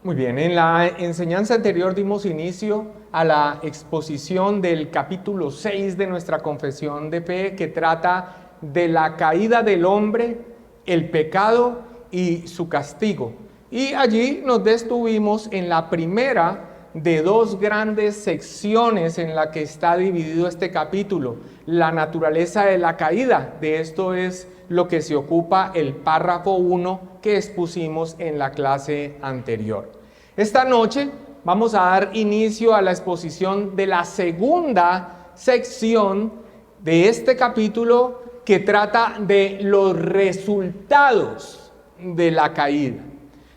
Muy bien, en la enseñanza anterior dimos inicio a la exposición del capítulo 6 de nuestra confesión de fe, que trata de la caída del hombre, el pecado y su castigo. Y allí nos detuvimos en la primera de dos grandes secciones en la que está dividido este capítulo: la naturaleza de la caída. De esto es lo que se ocupa el párrafo 1 que expusimos en la clase anterior. Esta noche vamos a dar inicio a la exposición de la segunda sección de este capítulo, que trata de los resultados de la caída,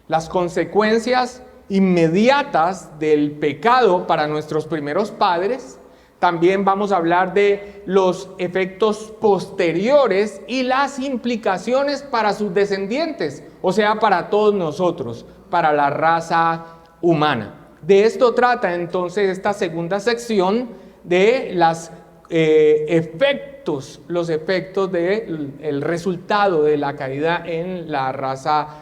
las consecuencias inmediatas del pecado para nuestros primeros padres. También vamos a hablar de los efectos posteriores y las implicaciones para sus descendientes, o sea, para todos nosotros, para la raza humana. De esto trata entonces esta segunda sección, de los efectos del resultado de la caída en la raza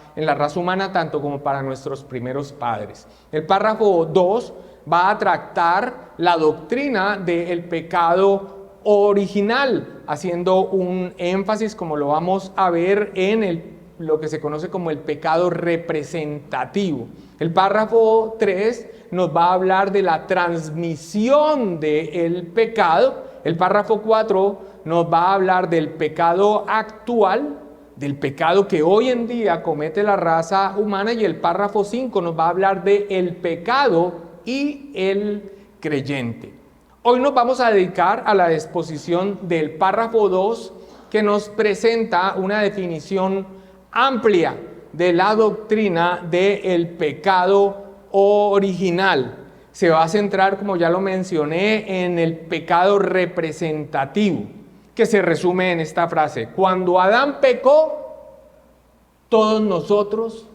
humana, tanto como para nuestros primeros padres. El párrafo 2 va a tratar la doctrina del pecado original, haciendo un énfasis, como lo vamos a ver, en lo que se conoce como el pecado representativo. El párrafo 3 nos va a hablar de la transmisión del pecado. El párrafo 4 nos va a hablar del pecado actual, del pecado que hoy en día comete la raza humana, y el párrafo 5 nos va a hablar del pecado y el creyente. Hoy nos vamos a dedicar a la exposición del párrafo 2, que nos presenta una definición amplia de la doctrina del pecado original. Se va a centrar, como ya lo mencioné, en el pecado representativo, que se resume en esta frase: cuando Adán pecó, todos nosotros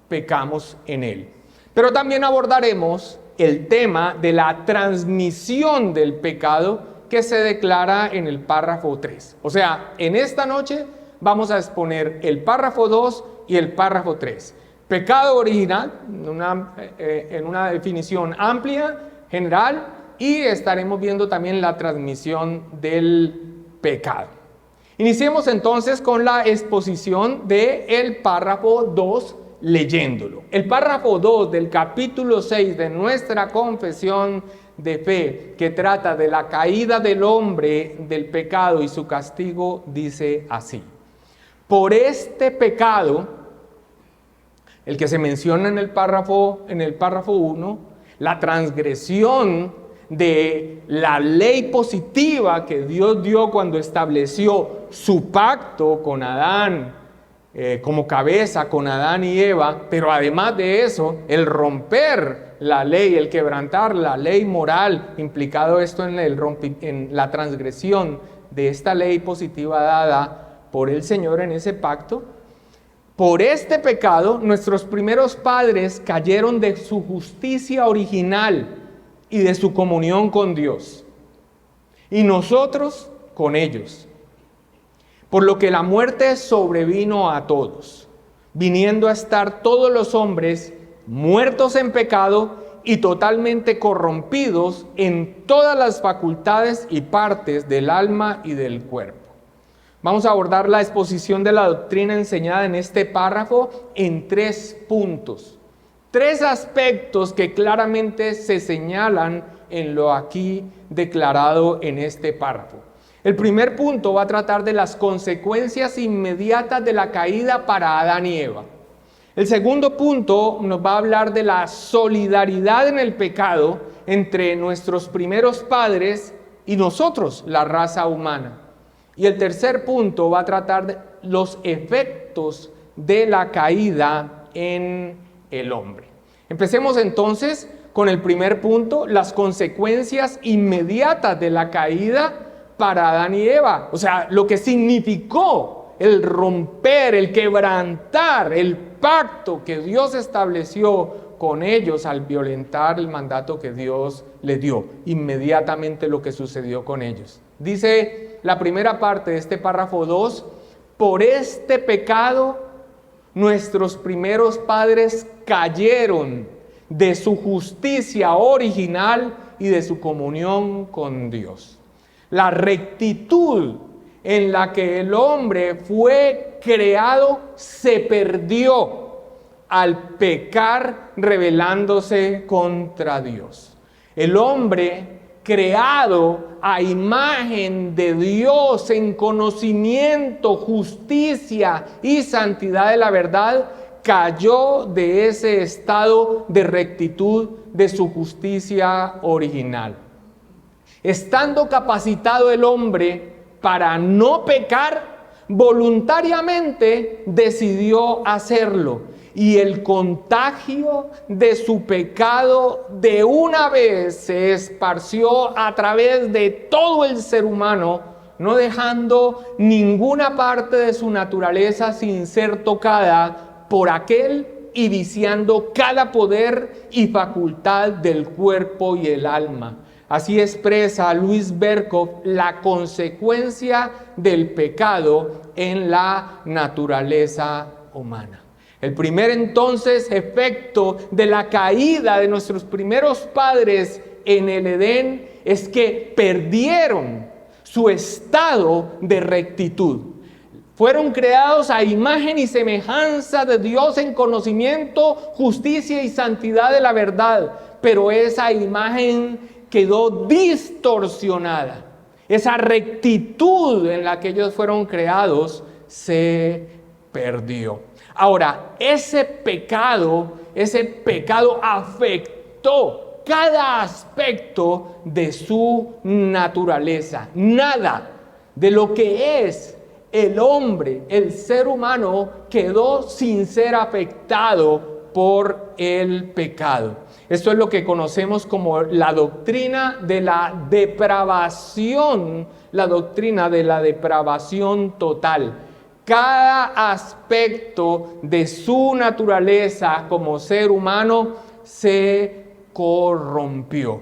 pecamos en él. Pero también abordaremos el tema de la transmisión del pecado, que se declara en el párrafo 3. O sea, en esta noche vamos a exponer el párrafo 2 y el párrafo 3. Pecado original, en una definición amplia, general, y estaremos viendo también la transmisión del pecado. Iniciemos entonces con la exposición del párrafo 2, leyéndolo. El párrafo 2 del capítulo 6 de nuestra confesión de fe, que trata de la caída del hombre, del pecado y su castigo, dice así: por este pecado, el que se menciona en el párrafo 1, la transgresión de la ley positiva que Dios dio cuando estableció su pacto con Adán, como cabeza, con Adán y Eva, pero además de eso, el romper la ley, el quebrantar la ley moral, implicado esto en la transgresión de esta ley positiva dada por el Señor en ese pacto. Por este pecado, nuestros primeros padres cayeron de su justicia original y de su comunión con Dios, y nosotros con ellos. Por lo que la muerte sobrevino a todos, viniendo a estar todos los hombres muertos en pecado y totalmente corrompidos en todas las facultades y partes del alma y del cuerpo. Vamos a abordar la exposición de la doctrina enseñada en este párrafo en 3 puntos. 3 aspectos que claramente se señalan en lo aquí declarado en este párrafo. El primer punto va a tratar de las consecuencias inmediatas de la caída para Adán y Eva. El segundo punto nos va a hablar de la solidaridad en el pecado entre nuestros primeros padres y nosotros, la raza humana. Y el tercer punto va a tratar de los efectos de la caída en el hombre. Empecemos entonces con el primer punto: las consecuencias inmediatas de la caída para Adán y Eva. O sea, lo que significó el romper, el quebrantar el pacto que Dios estableció con ellos al violentar el mandato que Dios les dio. Inmediatamente lo que sucedió con ellos. Dice la primera parte de este párrafo 2: por este pecado Nuestros primeros padres cayeron de su justicia original y de su comunión con Dios. La rectitud en la que el hombre fue creado se perdió al pecar rebelándose contra Dios. El hombre creado a imagen de Dios en conocimiento, justicia y santidad de la verdad, cayó de ese estado de rectitud de su justicia original. Estando capacitado el hombre para no pecar, voluntariamente decidió hacerlo. Y el contagio de su pecado de una vez se esparció a través de todo el ser humano, no dejando ninguna parte de su naturaleza sin ser tocada por aquel y viciando cada poder y facultad del cuerpo y el alma. Así expresa Luis Berkhoff la consecuencia del pecado en la naturaleza humana. El primer entonces efecto de la caída de nuestros primeros padres en el Edén es que perdieron su estado de rectitud. Fueron creados a imagen y semejanza de Dios en conocimiento, justicia y santidad de la verdad, pero esa imagen quedó distorsionada. Esa rectitud en la que ellos fueron creados se perdió. Ahora, ese pecado afectó cada aspecto de su naturaleza. Nada de lo que es el hombre, el ser humano, quedó sin ser afectado por el pecado. Esto es lo que conocemos como la doctrina de la depravación, total. Cada aspecto de su naturaleza como ser humano se corrompió.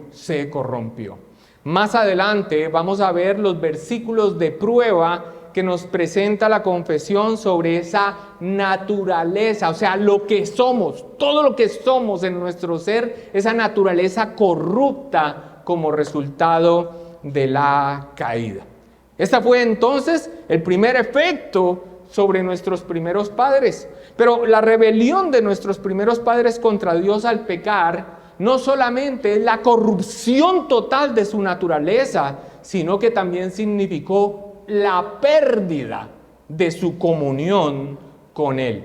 Más adelante vamos a ver los versículos de prueba que nos presenta la confesión sobre esa naturaleza, o sea, lo que somos, todo lo que somos en nuestro ser, esa naturaleza corrupta como resultado de la caída. Este fue entonces el primer efecto sobre nuestros primeros padres. Pero la rebelión de nuestros primeros padres contra Dios al pecar no solamente es la corrupción total de su naturaleza, sino que también significó la pérdida de su comunión con Él.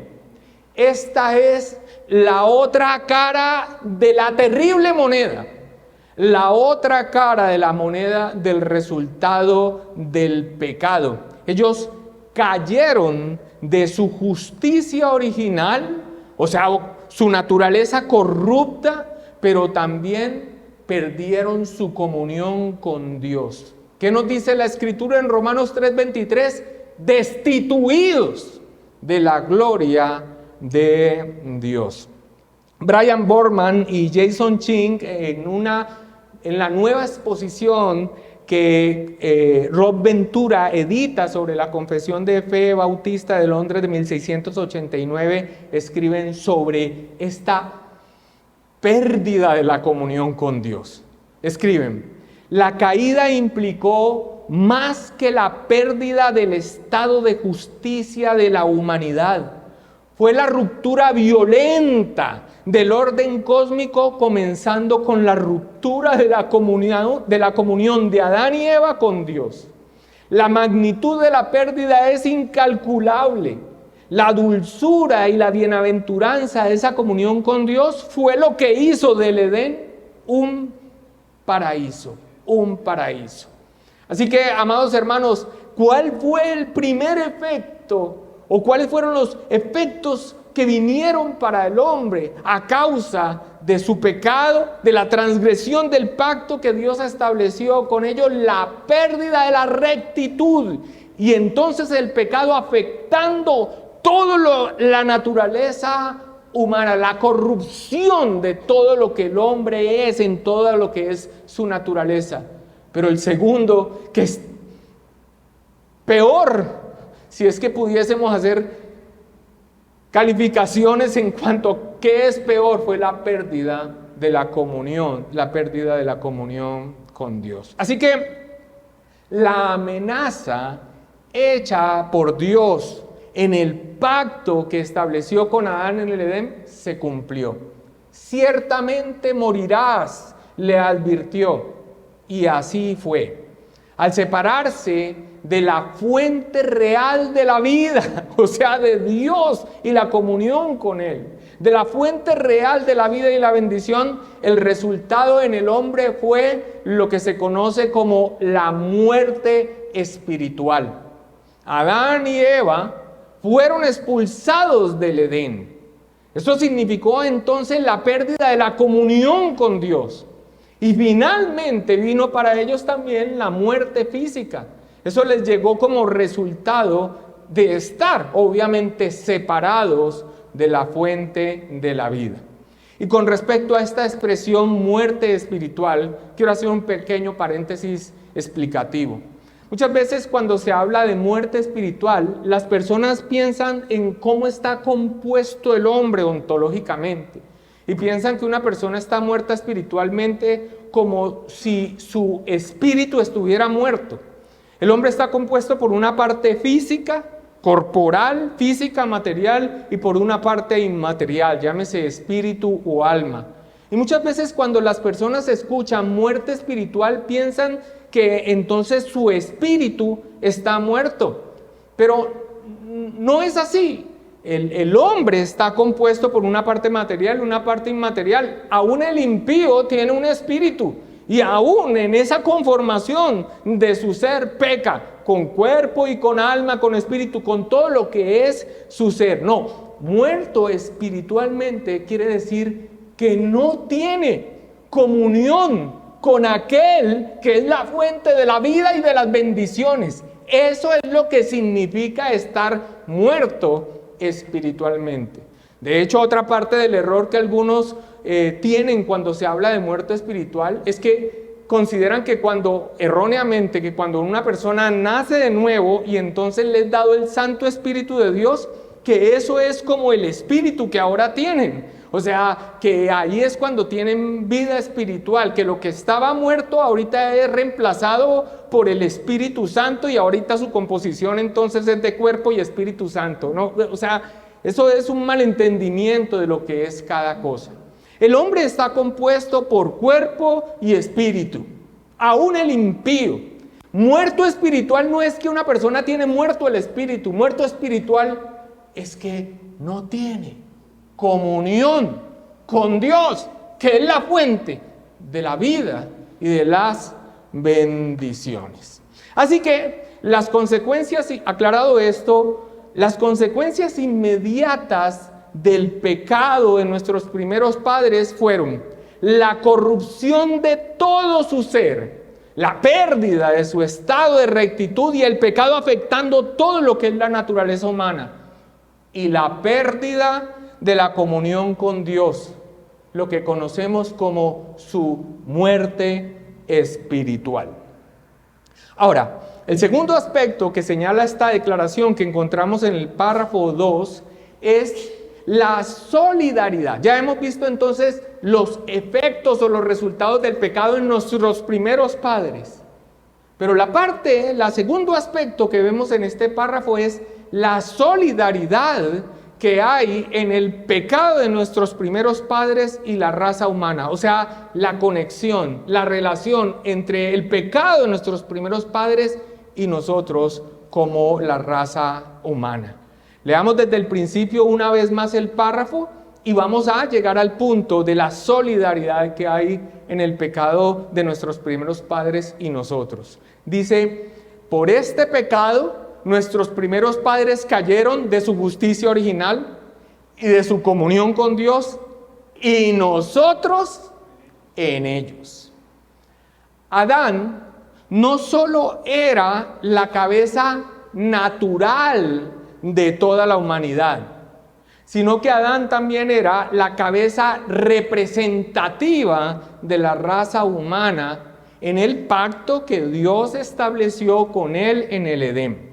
Esta es la otra cara de la terrible moneda, la otra cara de la moneda del resultado del pecado. Ellos cayeron de su justicia original, o sea, su naturaleza corrupta, pero también perdieron su comunión con Dios. ¿Qué nos dice la Escritura en Romanos 3:23? Destituidos de la gloria de Dios. Brian Borman y Jason Ching en la nueva exposición que Rob Ventura edita sobre la Confesión de Fe Bautista de Londres de 1689, escriben sobre esta pérdida de la comunión con Dios. Escriben: la caída implicó más que la pérdida del estado de justicia de la humanidad. Fue la ruptura violenta del orden cósmico, comenzando con la ruptura de la comunión de Adán y Eva con Dios. La magnitud de la pérdida es incalculable. La dulzura y la bienaventuranza de esa comunión con Dios fue lo que hizo del Edén un paraíso. Así que, amados hermanos, ¿cuál fue el primer efecto o cuáles fueron los efectos que vinieron para el hombre a causa de su pecado, de la transgresión del pacto que Dios estableció con ellos? La pérdida de la rectitud, y entonces el pecado afectando toda la naturaleza humana, la corrupción de todo lo que el hombre es, en todo lo que es su naturaleza. Pero el segundo, que es peor, si es que pudiésemos hacer calificaciones en cuanto a qué es peor, fue la pérdida de la comunión con Dios. Así que la amenaza hecha por Dios en el pacto que estableció con Adán en el Edén se cumplió. Ciertamente morirás, le advirtió, y así fue. Al separarse de la fuente real de la vida, o sea, de Dios y la comunión con Él, de la fuente real de la vida y la bendición, el resultado en el hombre fue lo que se conoce como la muerte espiritual. Adán y Eva fueron expulsados del Edén. Esto significó entonces la pérdida de la comunión con Dios. Y finalmente vino para ellos también la muerte física. Eso les llegó como resultado de estar, obviamente, separados de la fuente de la vida. Y con respecto a esta expresión muerte espiritual, quiero hacer un pequeño paréntesis explicativo. Muchas veces cuando se habla de muerte espiritual, las personas piensan en cómo está compuesto el hombre ontológicamente. Y piensan que una persona está muerta espiritualmente como si su espíritu estuviera muerto. El hombre está compuesto por una parte física, corporal, física, material, y por una parte inmaterial, llámese espíritu o alma. Y muchas veces cuando las personas escuchan muerte espiritual, piensan que entonces su espíritu está muerto. Pero no es así. El hombre está compuesto por una parte material y una parte inmaterial. Aún el impío tiene un espíritu. Y aún en esa conformación de su ser peca, con cuerpo y con alma, con espíritu, con todo lo que es su ser. No, muerto espiritualmente quiere decir que no tiene comunión con aquel que es la fuente de la vida y de las bendiciones. Eso es lo que significa estar muerto espiritualmente. De hecho, otra parte del error que algunos tienen cuando se habla de muerte espiritual es que consideran que erróneamente, que cuando una persona nace de nuevo y entonces le es dado el Santo Espíritu de Dios, que eso es como el espíritu que ahora tienen. O sea, que ahí es cuando tienen vida espiritual, que lo que estaba muerto ahorita es reemplazado por el Espíritu Santo y ahorita su composición entonces es de cuerpo y Espíritu Santo, ¿no? O sea, eso es un malentendimiento de lo que es cada cosa. El hombre está compuesto por cuerpo y espíritu, aún el impío. Muerto espiritual no es que una persona tiene muerto el espíritu, muerto espiritual es que no tiene comunión con Dios, que es la fuente de la vida y de las bendiciones. Así que las consecuencias, aclarado esto, las consecuencias inmediatas del pecado de nuestros primeros padres fueron la corrupción de todo su ser, la pérdida de su estado de rectitud y el pecado afectando todo lo que es la naturaleza humana, y la pérdida de la comunión con Dios, lo que conocemos como su muerte espiritual. Ahora, el segundo aspecto que señala esta declaración que encontramos en el párrafo 2 es la solidaridad. Ya hemos visto entonces los efectos o los resultados del pecado en nuestros primeros padres. Pero el segundo aspecto que vemos en este párrafo es la solidaridad que hay en el pecado de nuestros primeros padres y la raza humana. O sea, la conexión, la relación entre el pecado de nuestros primeros padres y nosotros como la raza humana. Leamos desde el principio una vez más el párrafo y vamos a llegar al punto de la solidaridad que hay en el pecado de nuestros primeros padres y nosotros. Dice, por este pecado nuestros primeros padres cayeron de su justicia original y de su comunión con Dios, y nosotros en ellos. Adán no solo era la cabeza natural de toda la humanidad, sino que Adán también era la cabeza representativa de la raza humana en el pacto que Dios estableció con él en el Edén.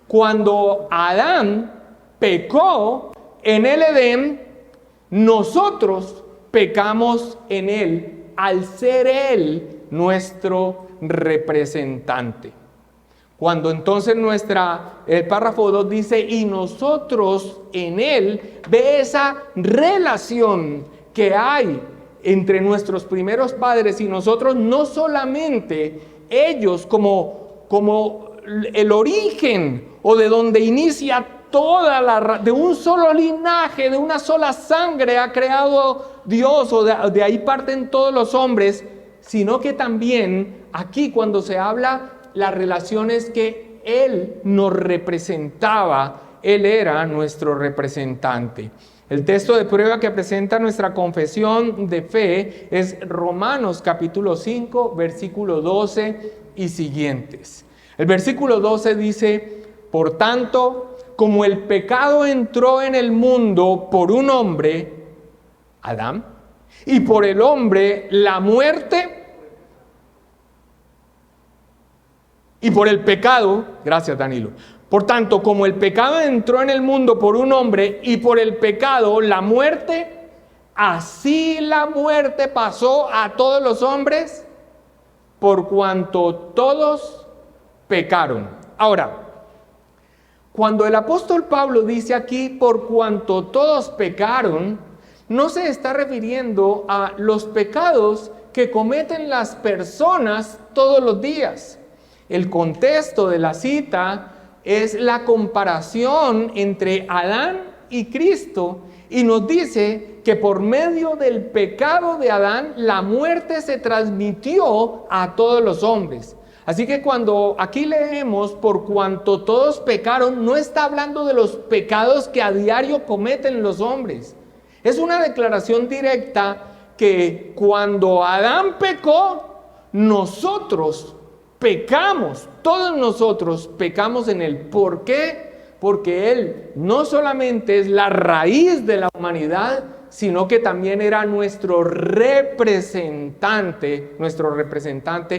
Cuando Adán pecó, en el Edén, nosotros pecamos en Él al ser Él nuestro representante. Cuando entonces el párrafo 2 dice, y nosotros en Él, ve esa relación que hay entre nuestros primeros padres y nosotros, no solamente ellos como el origen o de donde inicia de un solo linaje, de una sola sangre ha creado Dios, o de ahí parten todos los hombres, sino que también aquí cuando se habla las relaciones que Él nos representaba, Él era nuestro representante. El texto de prueba que presenta nuestra confesión de fe es Romanos capítulo 5, versículo 12 y siguientes. El versículo 12 dice, por tanto, como el pecado entró en el mundo por un hombre, Adán, y por el hombre la muerte, y por el pecado, gracias Danilo, por tanto, como el pecado entró en el mundo por un hombre y por el pecado la muerte, así la muerte pasó a todos los hombres por cuanto todos pecaron. Ahora, cuando el apóstol Pablo dice aquí por cuanto todos pecaron, no se está refiriendo a los pecados que cometen las personas todos los días. El contexto de la cita es la comparación entre Adán y Cristo y nos dice que por medio del pecado de Adán la muerte se transmitió a todos los hombres. Así que cuando aquí leemos por cuanto todos pecaron, no está hablando de los pecados que a diario cometen los hombres. Es una declaración directa que cuando Adán pecó, nosotros pecamos, todos nosotros pecamos en Él. ¿Por qué? Porque Él no solamente es la raíz de la humanidad, sino que también era nuestro representante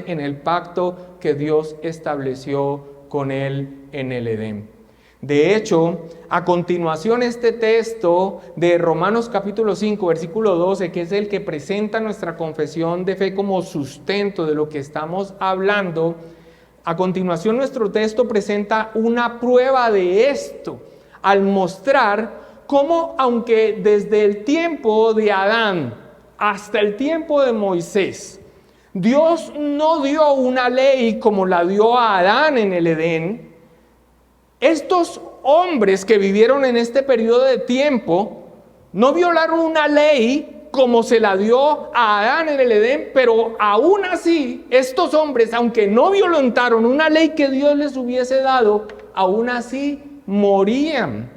en el pacto que Dios estableció con Él en el Edén. De hecho, a continuación este texto de Romanos capítulo 5, versículo 12, que es el que presenta nuestra confesión de fe como sustento de lo que estamos hablando, a continuación nuestro texto presenta una prueba de esto, al mostrar cómo, aunque desde el tiempo de Adán hasta el tiempo de Moisés, Dios no dio una ley como la dio a Adán en el Edén, estos hombres que vivieron en este periodo de tiempo no violaron una ley como se la dio a Adán en el Edén, pero aún así estos hombres, aunque no violentaron una ley que Dios les hubiese dado, aún así morían,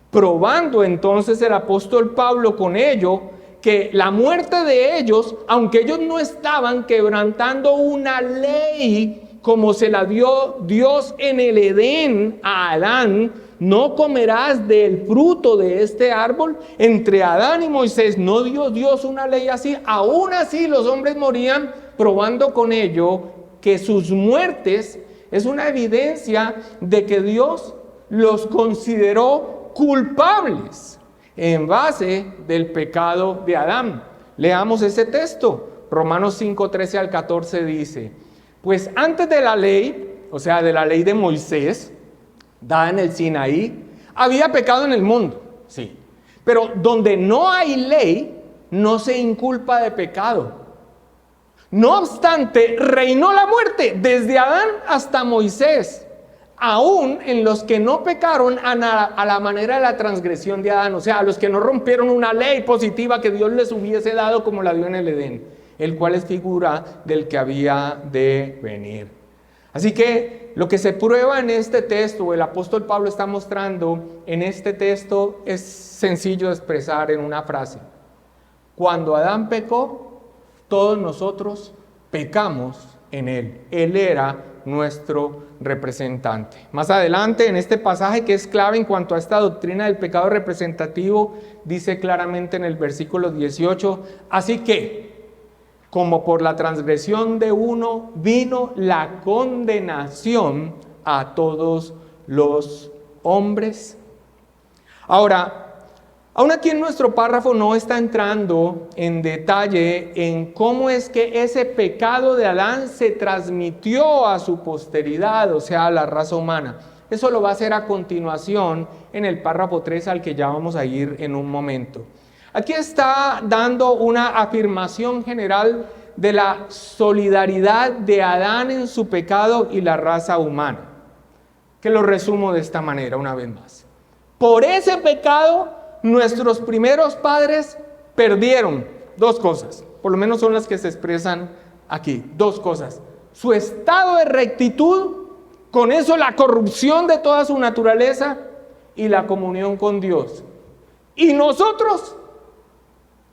probando entonces el apóstol Pablo con ello que la muerte de ellos, aunque ellos no estaban quebrantando una ley como se la dio Dios en el Edén a Adán, no comerás del fruto de este árbol. Entre Adán y Moisés no dio Dios una ley así, aún así los hombres morían, probando con ello que sus muertes es una evidencia de que Dios los consideró culpables en base del pecado de Adán. Leamos ese texto. Romanos 5, 13 al 14 dice: pues antes de la ley, o sea, de la ley de Moisés, dada en el Sinaí, había pecado en el mundo, sí. Pero donde no hay ley, no se inculpa de pecado. No obstante, reinó la muerte desde Adán hasta Moisés, aún en los que no pecaron a la manera de la transgresión de Adán, o sea, a los que no rompieron una ley positiva que Dios les hubiese dado como la dio en el Edén, el cual es figura del que había de venir. Así que lo que se prueba en este texto, el apóstol Pablo está mostrando en este texto, es sencillo de expresar en una frase. Cuando Adán pecó, todos nosotros pecamos en él. Él era nuestro representante. Más adelante, en este pasaje que es clave en cuanto a esta doctrina del pecado representativo, dice claramente en el versículo 18, así que, como por la transgresión de uno vino la condenación a todos los hombres. Ahora, Aún aquí en nuestro párrafo no está entrando en detalle en cómo es que ese pecado de Adán se transmitió a su posteridad, o sea, a la raza humana. Eso lo va a hacer a continuación en el párrafo 3 al que ya vamos a ir en un momento. Aquí está dando una afirmación general de la solidaridad de Adán en su pecado y la raza humana, que lo resumo de esta manera una vez más. Por ese pecado, nuestros primeros padres perdieron dos cosas, por lo menos son las que se expresan aquí, dos cosas: su estado de rectitud, con eso la corrupción de toda su naturaleza, y la comunión con Dios. Y nosotros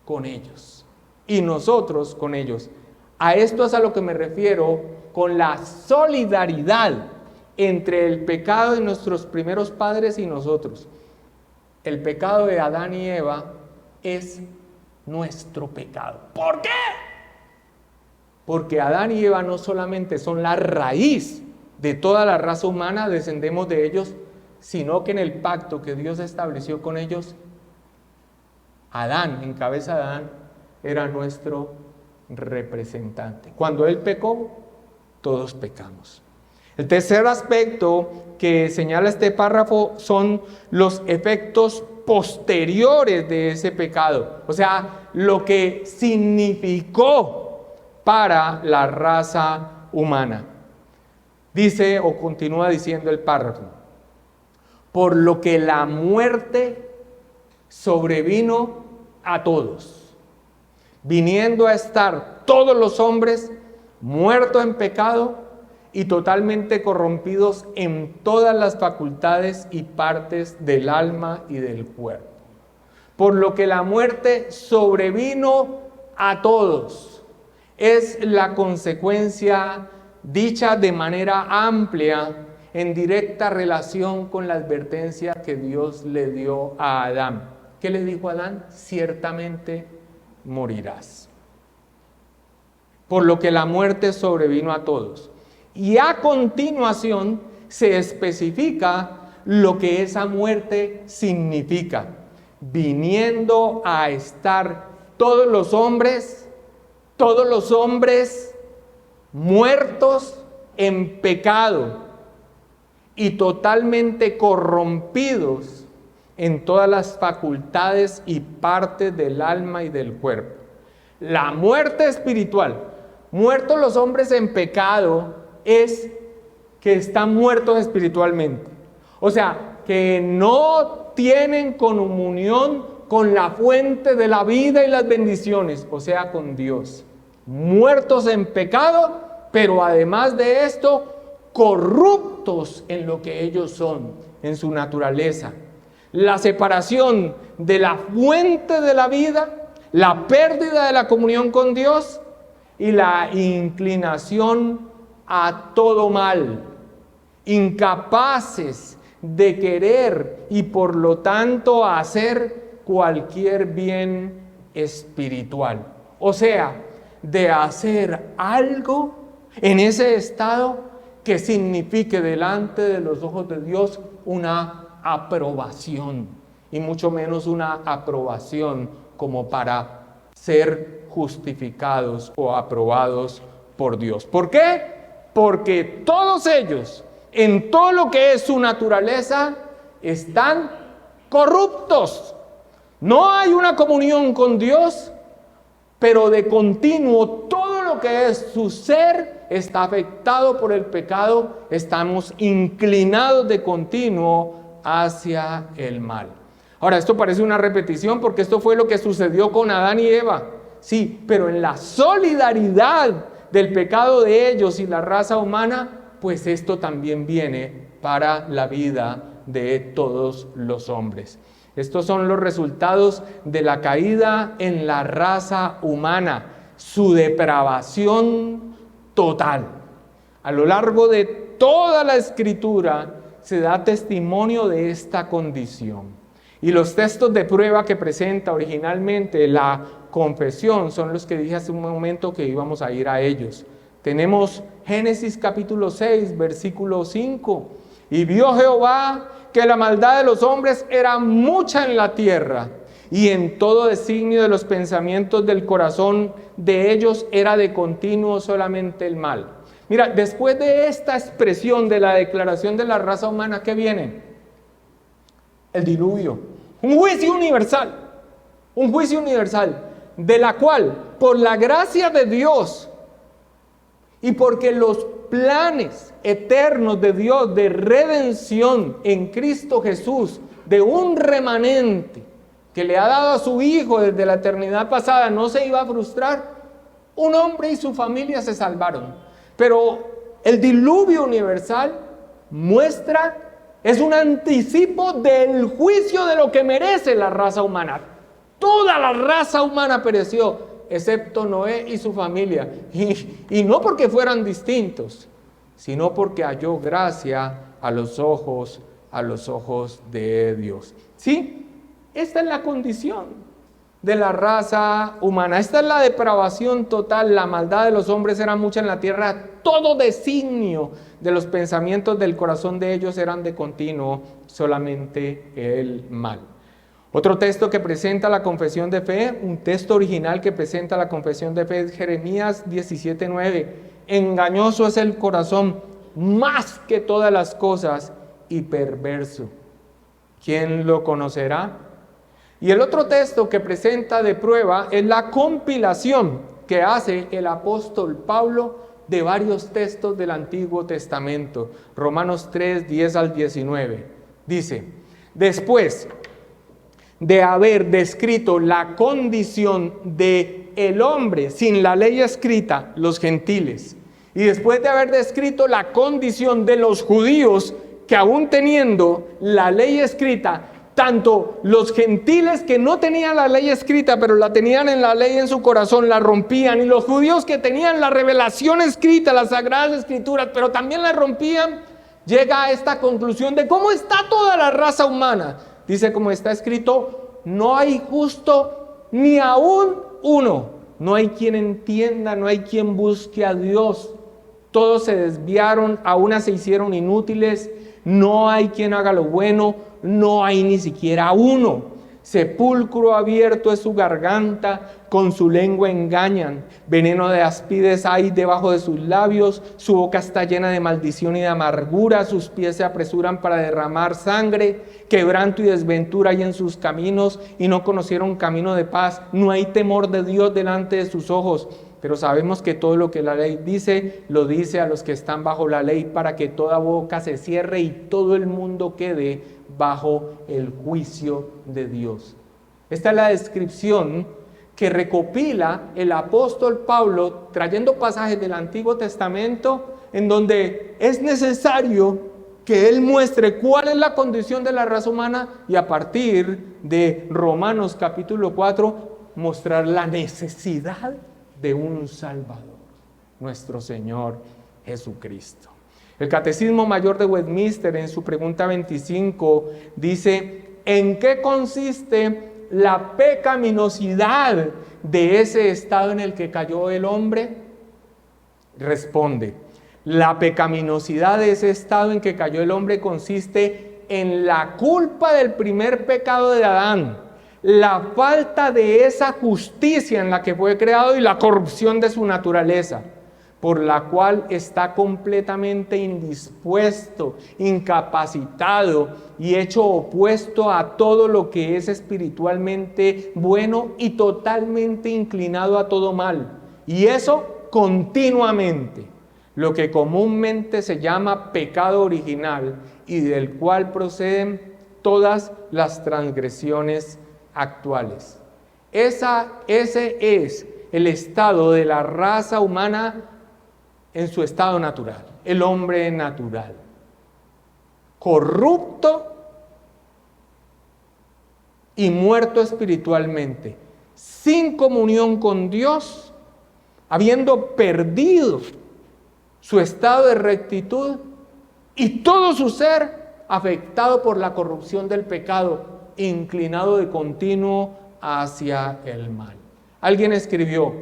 con ellos. Y nosotros con ellos. A esto es a lo que me refiero con la solidaridad entre el pecado de nuestros primeros padres y nosotros. El pecado de Adán y Eva es nuestro pecado. ¿Por qué? Porque Adán y Eva no solamente son la raíz de toda la raza humana, descendemos de ellos, sino que en el pacto que Dios estableció con ellos, Adán, en cabeza de Adán, era nuestro representante. Cuando él pecó, todos pecamos. El tercer aspecto que señala este párrafo son los efectos posteriores de ese pecado, o sea, lo que significó para la raza humana. Dice o continúa diciendo el párrafo: por lo que la muerte sobrevino a todos, viniendo a estar todos los hombres muertos en pecado y totalmente corrompidos en todas las facultades y partes del alma y del cuerpo. Por lo que la muerte sobrevino a todos. Es la consecuencia dicha de manera amplia, en directa relación con la advertencia que Dios le dio a Adán. ¿Qué le dijo a Adán? Ciertamente morirás. Por lo que la muerte sobrevino a todos. Y a continuación se especifica lo que esa muerte significa. Viniendo a estar todos los hombres muertos en pecado y totalmente corrompidos en todas las facultades y partes del alma y del cuerpo. La muerte espiritual, muertos los hombres en pecado, es que están muertos espiritualmente. O sea, que no tienen comunión con la fuente de la vida y las bendiciones, o sea, con Dios. Muertos en pecado, pero además de esto, corruptos en lo que ellos son, en su naturaleza. La separación de la fuente de la vida, la pérdida de la comunión con Dios y la inclinación a todo mal, incapaces de querer y por lo tanto hacer cualquier bien espiritual. O sea, de hacer algo en ese estado que signifique delante de los ojos de Dios una aprobación, y mucho menos una aprobación como para ser justificados o aprobados por Dios. ¿Por qué? Porque todos ellos, en todo lo que es su naturaleza, están corruptos. No hay una comunión con Dios, pero de continuo todo lo que es su ser está afectado por el pecado. Estamos inclinados de continuo hacia el mal. Ahora, esto parece una repetición porque esto fue lo que sucedió con Adán y Eva. Sí, pero en la solidaridad del pecado de ellos y la raza humana, pues esto también viene para la vida de todos los hombres. Estos son los resultados de la caída en la raza humana, su depravación total. A lo largo de toda la Escritura se da testimonio de esta condición. Y los textos de prueba que presenta originalmente la confesión son los que dije hace un momento que íbamos a ir a ellos. Tenemos Génesis capítulo 6, versículo 5. Y vio Jehová que la maldad de los hombres era mucha en la tierra, y en todo designio de los pensamientos del corazón de ellos era de continuo solamente el mal. Mira, después de esta expresión de la declaración de la raza humana, ¿qué viene? El diluvio, un juicio universal, de la cual, por la gracia de Dios y porque los planes eternos de Dios de redención en Cristo Jesús, de un remanente que le ha dado a su Hijo desde la eternidad pasada, no se iba a frustrar, un hombre y su familia se salvaron. Pero el diluvio universal es un anticipo del juicio de lo que merece la raza humana. Toda la raza humana pereció, excepto Noé y su familia. Y no porque fueran distintos, sino porque halló gracia a los ojos de Dios. ¿Sí? Esta es la condición de la raza humana. Esta es la depravación total. La maldad de los hombres era mucha en la tierra. Todo designio de los pensamientos del corazón de ellos eran de continuo solamente el mal. Otro texto que presenta la confesión de fe, un texto original que presenta la confesión de fe es Jeremías 17:9. Engañoso es el corazón más que todas las cosas y perverso. ¿Quién lo conocerá? Y el otro texto que presenta de prueba es la compilación que hace el apóstol Pablo de varios textos del Antiguo Testamento. Romanos 3, 10 al 19. Dice, después de haber descrito la condición de el hombre sin la ley escrita, los gentiles, y después de haber descrito la condición de los judíos que aún teniendo la ley escrita, tanto los gentiles que no tenían la ley escrita, pero la tenían en la ley en su corazón, la rompían, y los judíos que tenían la revelación escrita, las sagradas escrituras, pero también la rompían, llega a esta conclusión de cómo está toda la raza humana. Dice, como está escrito, no hay justo ni aún uno, no hay quien entienda, no hay quien busque a Dios. Todos se desviaron, a una se hicieron inútiles, no hay quien haga lo bueno, no hay ni siquiera uno. Sepulcro abierto es su garganta, con su lengua engañan, veneno de áspides hay debajo de sus labios, su boca está llena de maldición y de amargura, sus pies se apresuran para derramar sangre, quebranto y desventura hay en sus caminos, y no conocieron camino de paz, no hay temor de Dios delante de sus ojos. Pero sabemos que todo lo que la ley dice, lo dice a los que están bajo la ley, para que toda boca se cierre y todo el mundo quede bajo el juicio de Dios. Esta es la descripción que recopila el apóstol Pablo, trayendo pasajes del Antiguo Testamento, en donde es necesario que él muestre cuál es la condición de la raza humana, y a partir de Romanos capítulo 4, mostrar la necesidad de un Salvador, nuestro Señor Jesucristo. El Catecismo Mayor de Westminster, en su pregunta 25, dice, ¿en qué consiste la pecaminosidad de ese estado en el que cayó el hombre? Responde, la pecaminosidad de ese estado en que cayó el hombre consiste en la culpa del primer pecado de Adán, la falta de esa justicia en la que fue creado y la corrupción de su naturaleza, por la cual está completamente indispuesto, incapacitado y hecho opuesto a todo lo que es espiritualmente bueno y totalmente inclinado a todo mal. Y eso continuamente, lo que comúnmente se llama pecado original y del cual proceden todas las transgresiones actuales. Ese es el estado de la raza humana en su estado natural, el hombre natural, corrupto y muerto espiritualmente, sin comunión con Dios, habiendo perdido su estado de rectitud y todo su ser afectado por la corrupción del pecado, inclinado de continuo hacia el mal. Alguien escribió,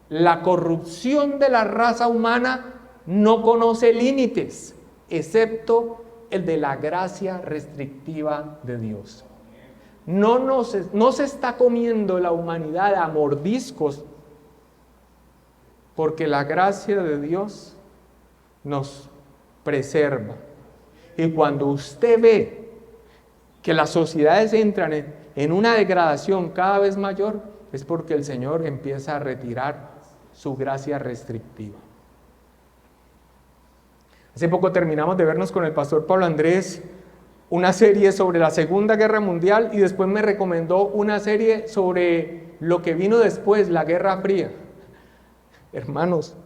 la corrupción de la raza humana no conoce límites, excepto el de la gracia restrictiva de Dios. no se está comiendo la humanidad a mordiscos, porque la gracia de Dios nos preserva. Y cuando usted ve que las sociedades entran en una degradación cada vez mayor, es porque el Señor empieza a retirar su gracia restrictiva. Hace poco terminamos de vernos con el pastor Pablo Andrés una serie sobre la Segunda Guerra Mundial y después me recomendó una serie sobre lo que vino después, la Guerra Fría. Hermanos,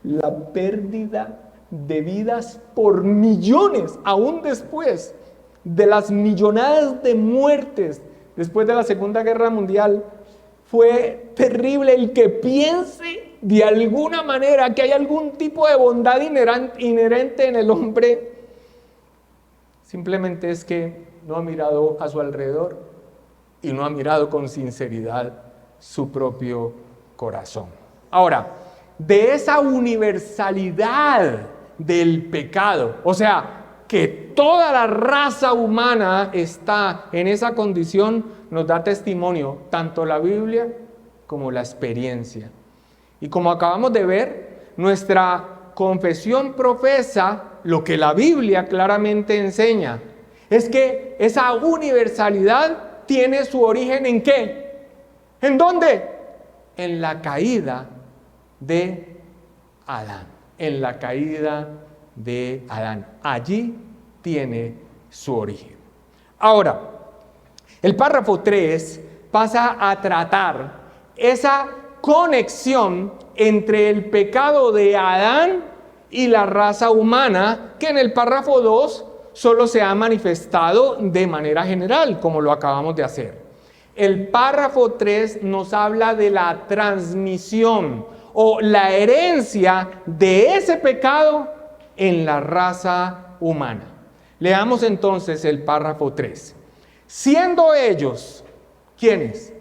la pérdida de vidas por millones, aún después de las millonadas de muertes después de la Segunda Guerra Mundial, fue terrible. El que piense de alguna manera que hay algún tipo de bondad inherente en el hombre, simplemente es que no ha mirado a su alrededor y no ha mirado con sinceridad su propio corazón. Ahora, de esa universalidad del pecado, o sea, que toda la raza humana está en esa condición, nos da testimonio tanto la Biblia como la experiencia. Y como acabamos de ver, nuestra confesión profesa lo que la Biblia claramente enseña, es que esa universalidad tiene su origen ¿en qué? ¿En dónde? En la caída de Adán. En la caída de Adán. Allí tiene su origen. Ahora, el párrafo 3 pasa a tratar esa conexión entre el pecado de Adán y la raza humana, que en el párrafo 2 solo se ha manifestado de manera general, como lo acabamos de hacer. El párrafo 3 nos habla de la transmisión o la herencia de ese pecado en la raza humana. Leamos entonces el párrafo 3. Siendo ellos, ¿quiénes?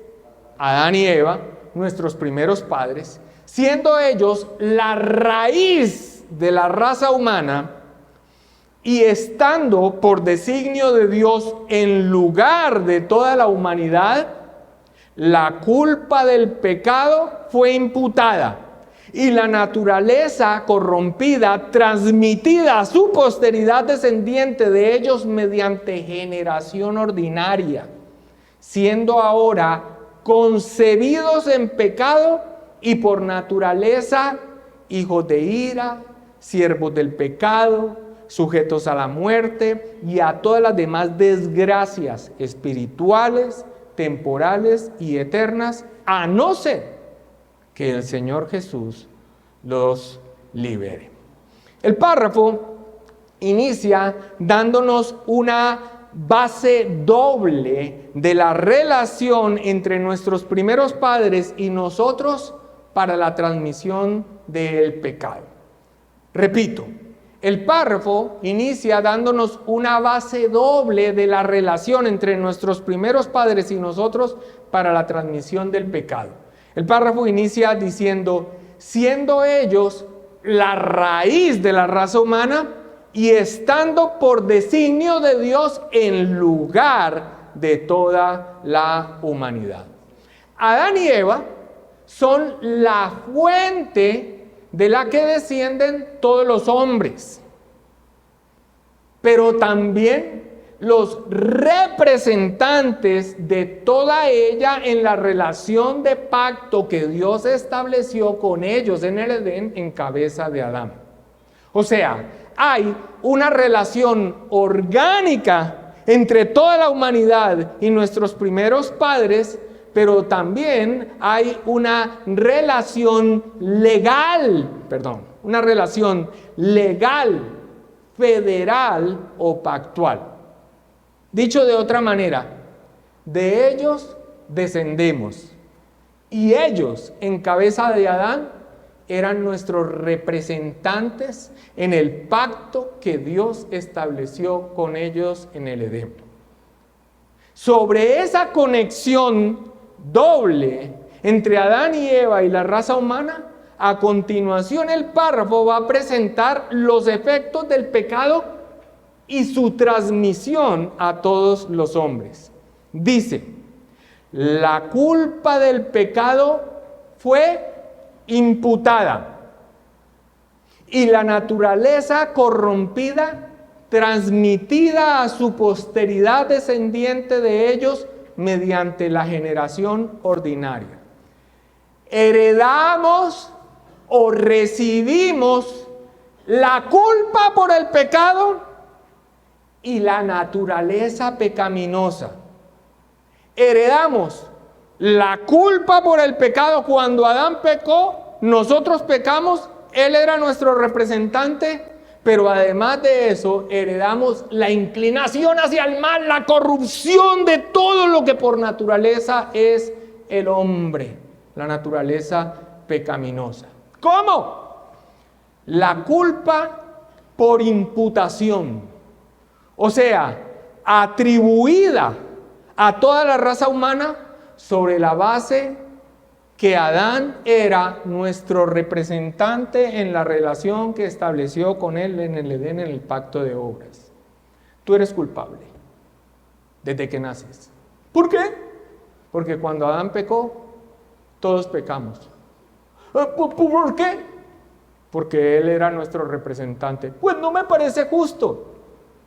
Adán y Eva, nuestros primeros padres, siendo ellos la raíz de la raza humana y estando por designio de Dios en lugar de toda la humanidad, la culpa del pecado fue imputada y la naturaleza corrompida transmitida a su posteridad descendiente de ellos mediante generación ordinaria, siendo ahora concebidos en pecado y por naturaleza hijos de ira, siervos del pecado, sujetos a la muerte y a todas las demás desgracias espirituales, temporales y eternas, a no ser que el Señor Jesús los libere. El párrafo inicia dándonos una base doble de la relación entre nuestros primeros padres y nosotros para la transmisión del pecado. Repito, el párrafo inicia dándonos una base doble de la relación entre nuestros primeros padres y nosotros para la transmisión del pecado. El párrafo inicia diciendo, siendo ellos la raíz de la raza humana y estando por designio de Dios en lugar de toda la humanidad. Adán y Eva son la fuente de la que descienden todos los hombres, pero también los representantes de toda ella en la relación de pacto que Dios estableció con ellos en el Edén en cabeza de Adán. O sea, hay una relación orgánica entre toda la humanidad y nuestros primeros padres, pero también hay una relación legal, federal o pactual. Dicho de otra manera, de ellos descendemos y ellos en cabeza de Adán eran nuestros representantes en el pacto que Dios estableció con ellos en el Edén. Sobre esa conexión doble entre Adán y Eva y la raza humana, a continuación el párrafo va a presentar los efectos del pecado y su transmisión a todos los hombres. Dice, la culpa del pecado fue imputada y la naturaleza corrompida transmitida a su posteridad descendiente de ellos mediante la generación ordinaria. Heredamos o recibimos la culpa por el pecado y la naturaleza pecaminosa. Heredamos la culpa por el pecado. Cuando Adán pecó, nosotros pecamos, él era nuestro representante, pero además de eso, heredamos la inclinación hacia el mal, la corrupción de todo lo que por naturaleza es el hombre, la naturaleza pecaminosa. ¿Cómo? La culpa por imputación, o sea, atribuida a toda la raza humana sobre la base que Adán era nuestro representante en la relación que estableció con él en el Edén, en el pacto de obras. Tú eres culpable desde que naces. ¿Por qué? Porque cuando Adán pecó, todos pecamos. ¿Por qué? Porque él era nuestro representante. Pues no me parece justo.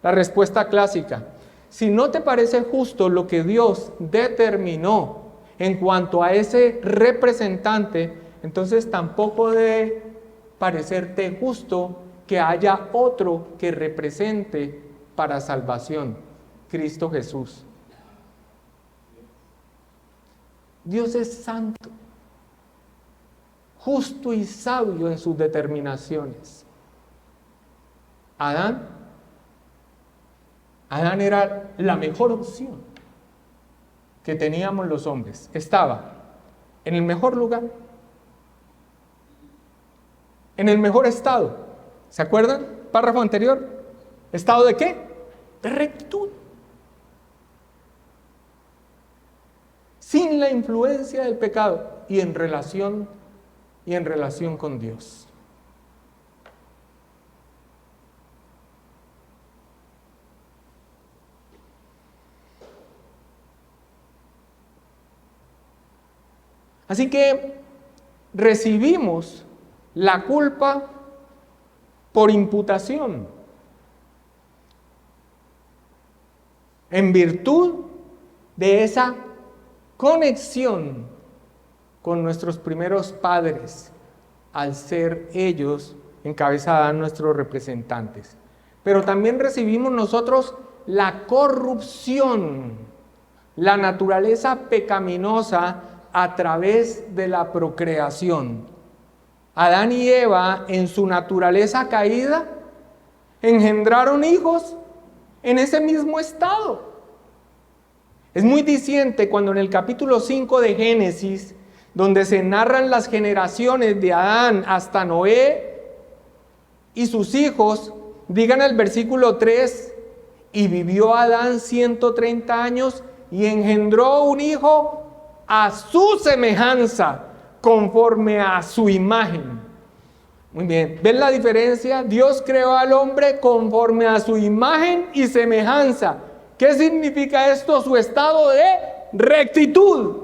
La respuesta clásica: si no te parece justo lo que Dios determinó en cuanto a ese representante, entonces tampoco debe parecerte justo que haya otro que represente para salvación, Cristo Jesús. Dios es santo, justo y sabio en sus determinaciones. Adán era la mejor opción que teníamos los hombres. Estaba en el mejor lugar, en el mejor estado. ¿Se acuerdan? Párrafo anterior. ¿Estado de qué? De rectitud. Sin la influencia del pecado y en relación con Dios. Así que recibimos la culpa por imputación, en virtud de esa conexión con nuestros primeros padres, al ser ellos en cabeza de Adán nuestros representantes. Pero también recibimos nosotros la corrupción, la naturaleza pecaminosa a través de la procreación. Adán y Eva, en su naturaleza caída, engendraron hijos en ese mismo estado. Es muy diciente cuando en el capítulo 5 de Génesis, donde se narran las generaciones de Adán hasta Noé y sus hijos, digan el versículo 3, y vivió Adán 130 años y engendró un hijo a su semejanza, conforme a su imagen. Muy bien, ¿ven la diferencia? Dios creó al hombre conforme a su imagen y semejanza. ¿Qué significa esto? Su estado de rectitud.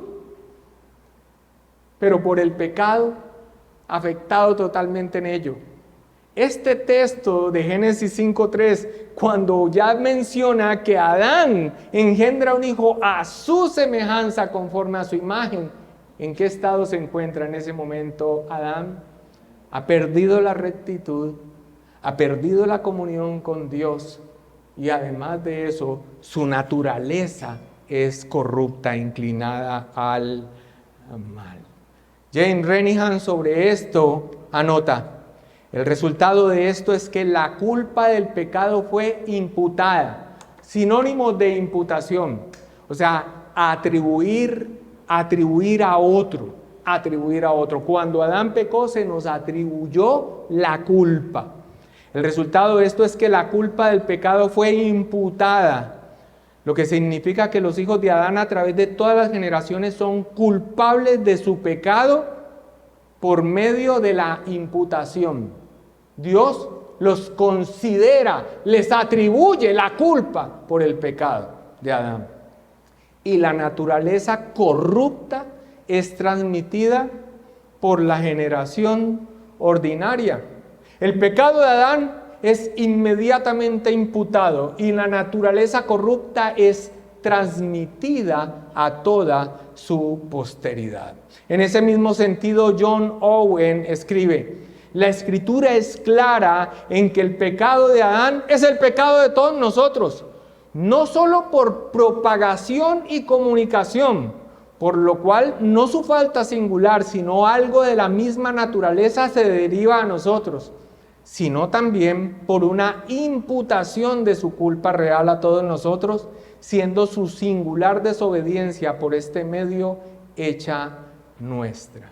Pero por el pecado, afectado totalmente en ello. Este texto de Génesis 5:3, cuando ya menciona que Adán engendra un hijo a su semejanza conforme a su imagen, ¿en qué estado se encuentra en ese momento Adán? Ha perdido la rectitud, ha perdido la comunión con Dios y además de eso, su naturaleza es corrupta, inclinada al mal. Jane Renihan sobre esto anota: el resultado de esto es que la culpa del pecado fue imputada, sinónimo de imputación, o sea, atribuir a otro. Cuando Adán pecó, se nos atribuyó la culpa. El resultado de esto es que la culpa del pecado fue imputada, lo que significa que los hijos de Adán a través de todas las generaciones son culpables de su pecado por medio de la imputación. Dios los considera, les atribuye la culpa por el pecado de Adán. y la naturaleza corrupta es transmitida por la generación ordinaria. El pecado de Adán es inmediatamente imputado y la naturaleza corrupta es transmitida a toda su posteridad. En ese mismo sentido, John Owen escribe: la Escritura es clara en que el pecado de Adán es el pecado de todos nosotros, no solo por propagación y comunicación, por lo cual no su falta singular, sino algo de la misma naturaleza se deriva a nosotros, sino también por una imputación de su culpa real a todos nosotros, siendo su singular desobediencia por este medio hecha nuestra.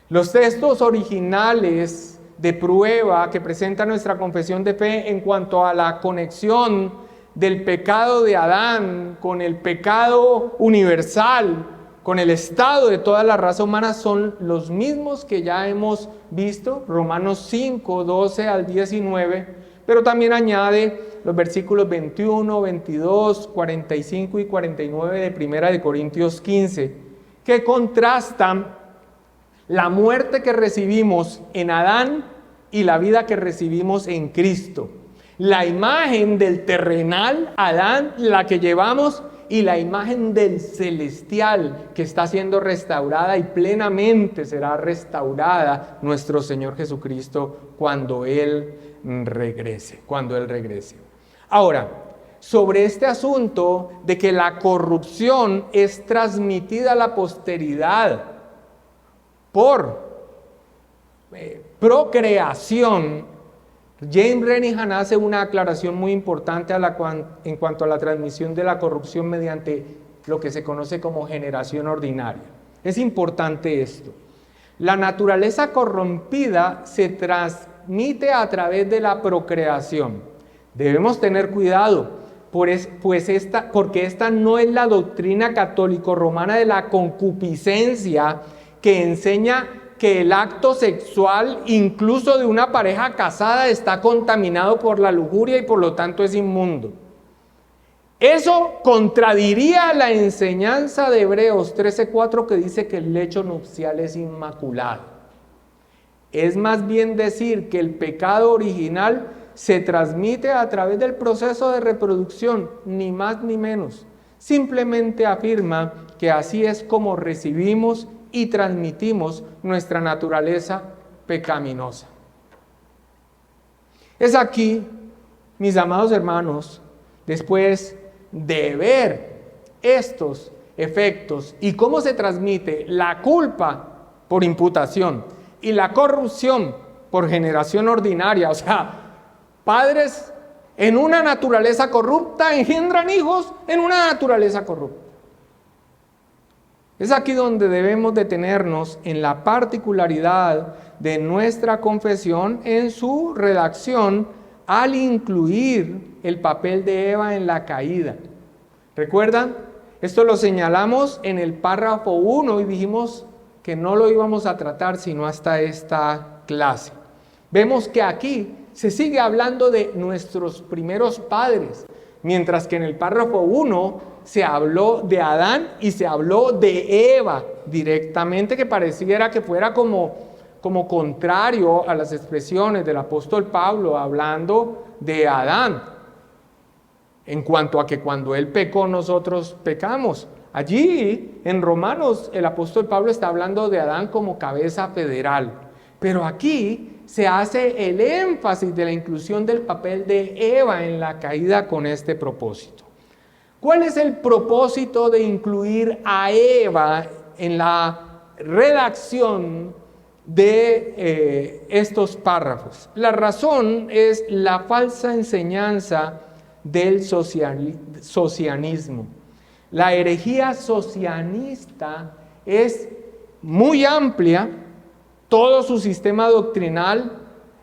Los textos originales de prueba que presenta nuestra confesión de fe en cuanto a la conexión del pecado de Adán con el pecado universal, con el estado de toda la raza humana, son los mismos que ya hemos visto, Romanos 5, 12 al 19, pero también añade los versículos 21, 22, 45 y 49 de Primera de Corintios 15, que contrastan la muerte que recibimos en Adán y la vida que recibimos en Cristo. La imagen del terrenal Adán, la que llevamos, y la imagen del celestial que está siendo restaurada y plenamente será restaurada nuestro Señor Jesucristo cuando Él regrese. Ahora, sobre este asunto de que la corrupción es transmitida a la posteridad por procreación, James Renihan hace una aclaración muy importante en cuanto a la transmisión de la corrupción mediante lo que se conoce como generación ordinaria. Es importante esto. La naturaleza corrompida se transmite a través de la procreación. Debemos tener cuidado, porque esta no es la doctrina católico-romana de la concupiscencia que enseña que el acto sexual, incluso de una pareja casada, está contaminado por la lujuria y por lo tanto es inmundo. Eso contradiría la enseñanza de Hebreos 13:4 que dice que el lecho nupcial es inmaculado. Es más bien decir que el pecado original se transmite a través del proceso de reproducción, ni más ni menos. Simplemente afirma que así es como recibimos y transmitimos nuestra naturaleza pecaminosa. Es aquí, mis amados hermanos, después de ver estos efectos y cómo se transmite la culpa por imputación y la corrupción por generación ordinaria, o sea, padres en una naturaleza corrupta engendran hijos en una naturaleza corrupta. Es aquí donde debemos detenernos en la particularidad de nuestra confesión en su redacción al incluir el papel de Eva en la caída. ¿Recuerdan? Esto lo señalamos en el párrafo 1 y dijimos que no lo íbamos a tratar sino hasta esta clase. Vemos que aquí se sigue hablando de nuestros primeros padres, mientras que en el párrafo 1 se habló de Adán y se habló de Eva directamente, que pareciera que fuera como contrario a las expresiones del apóstol Pablo hablando de Adán, en cuanto a que cuando él pecó nosotros pecamos. Allí en Romanos el apóstol Pablo está hablando de Adán como cabeza federal, pero aquí se hace el énfasis de la inclusión del papel de Eva en la caída con este propósito. ¿Cuál es el propósito de incluir a Eva en la redacción de estos párrafos? La razón es la falsa enseñanza del socianismo. La herejía socianista es muy amplia. Todo su sistema doctrinal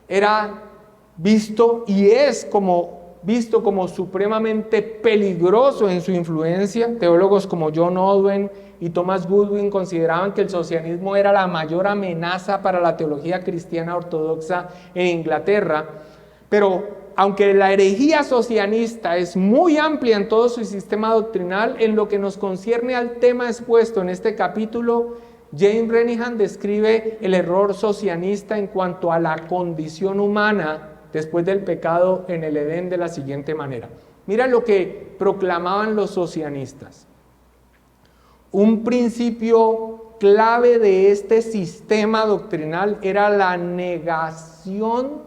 era visto y es visto como supremamente peligroso en su influencia. Teólogos como John Owen y Thomas Goodwin consideraban que el socianismo era la mayor amenaza para la teología cristiana ortodoxa en Inglaterra, pero aunque la herejía socianista es muy amplia en todo su sistema doctrinal, en lo que nos concierne al tema expuesto en este capítulo, James Renihan describe el error socianista en cuanto a la condición humana después del pecado en el Edén de la siguiente manera. Mira lo que proclamaban los socianistas. Un principio clave de este sistema doctrinal era la negación